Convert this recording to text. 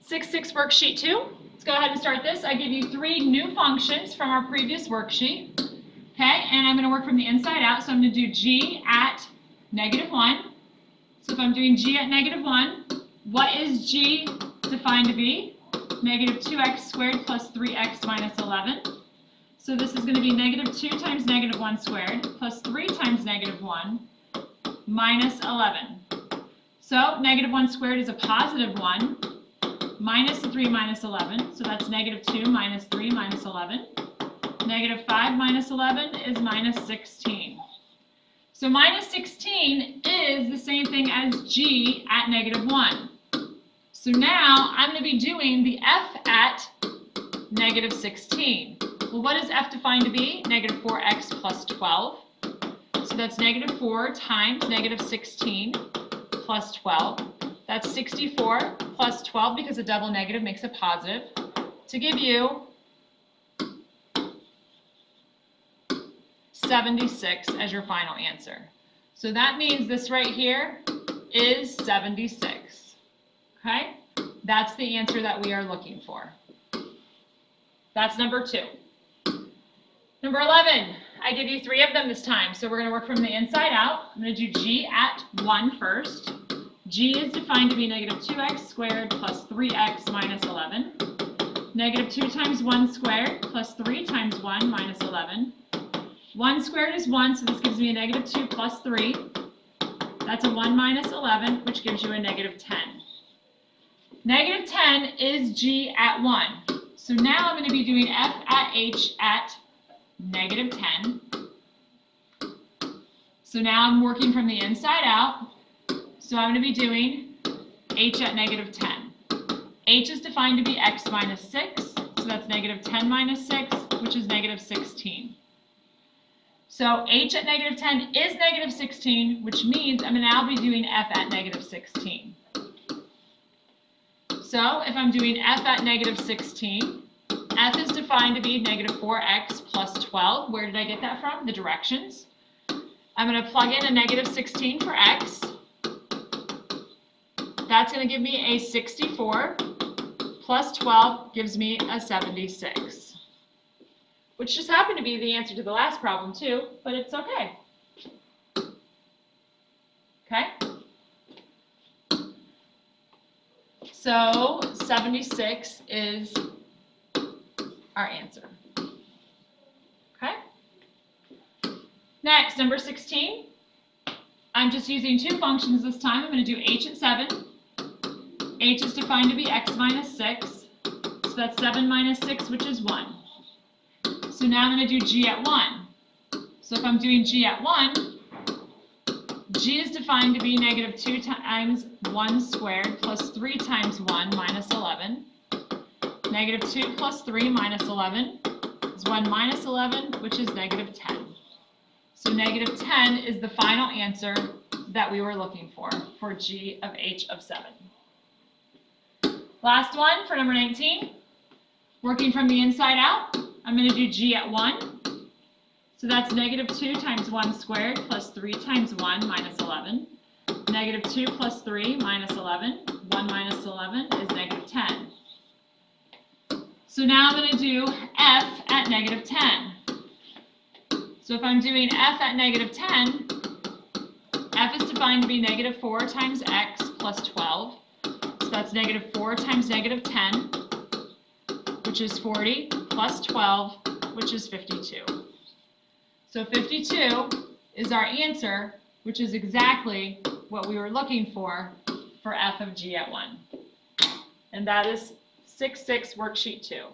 6-6 worksheet 2. Let's go ahead and start this. I give you 3 new functions from our previous worksheet. Okay, and I'm going to work from the inside out. So I'm going to do g at -1. So if I'm doing g at -1, what is g defined to be? -2x squared plus 3x minus 11. So this is going to be -2 times -1 squared plus 3 times -1 minus 11. So -1 squared is a positive 1 minus the 3 minus 11. So that's -2 minus 3 minus 11. -5 minus 11 is minus 16. So minus 16 is the same thing as g at -1. So now I'm going to be doing the f at -16. Well, what is f defined to be? -4x plus 12. So that's -4 times -16 plus 12. That's 64 plus 12, because a double negative makes a positive, to give you 76 as your final answer. So that means this right here is 76. Okay? That's the answer that we are looking for. That's number 2. Number 11, I give you 3 of them this time. So we're going to work from the inside out. I'm going to do g at 1 first. G is defined to be -2x squared plus 3x minus 11. -2 times 1 squared plus 3 times 1 minus 11. 1 squared is 1, so this gives me a -2 plus 3. That's a 1 minus 11, which gives you a -10. -10 is g at 1. So now I'm going to be doing f at h at -10. So now I'm working from the inside out. So I'm going to be doing h at -10. H is defined to be x minus 6. So that's -10 minus 6, which is -16. So h at -10 is -16, which means I'm now be doing f at -16. So if I'm doing f at -16, f is defined to be -4x plus 12. Where did I get that from? The directions. I'm going to plug in a -16 for x. That's going to give me a 64 plus 12 gives me a 76. Which just happened to be the answer to the last problem too, but it's okay. Okay? So 76 is our answer. Okay? Next, number 16. I'm just using 2 functions this time. I'm going to do h at 7. H is defined to be x minus 6. So that's 7 minus 6, which is 1. So now I'm going to do g at 1. So if I'm doing g at 1, g is defined to be -2 times 1 squared plus 3 times 1 minus 11. -2 plus 3 minus 11 is 1 minus 11, which is -10. So -10 is the final answer that we were looking for g of h of 7. Last one for number 19. Working from the inside out, I'm going to do g at 1. So that's -2 times 1 squared plus 3 times 1 minus 11. -2 plus 3 minus 11. 1 minus 11 is -10. So now I'm going to do f at -10. So if I'm doing f at -10, f is defined to be -4 times x plus 12. So that's -4 times -10, which is 40, plus 12, which is 52. So 52 is our answer, which is exactly what we were looking for f of g at 1. And that is 6-6 worksheet 2.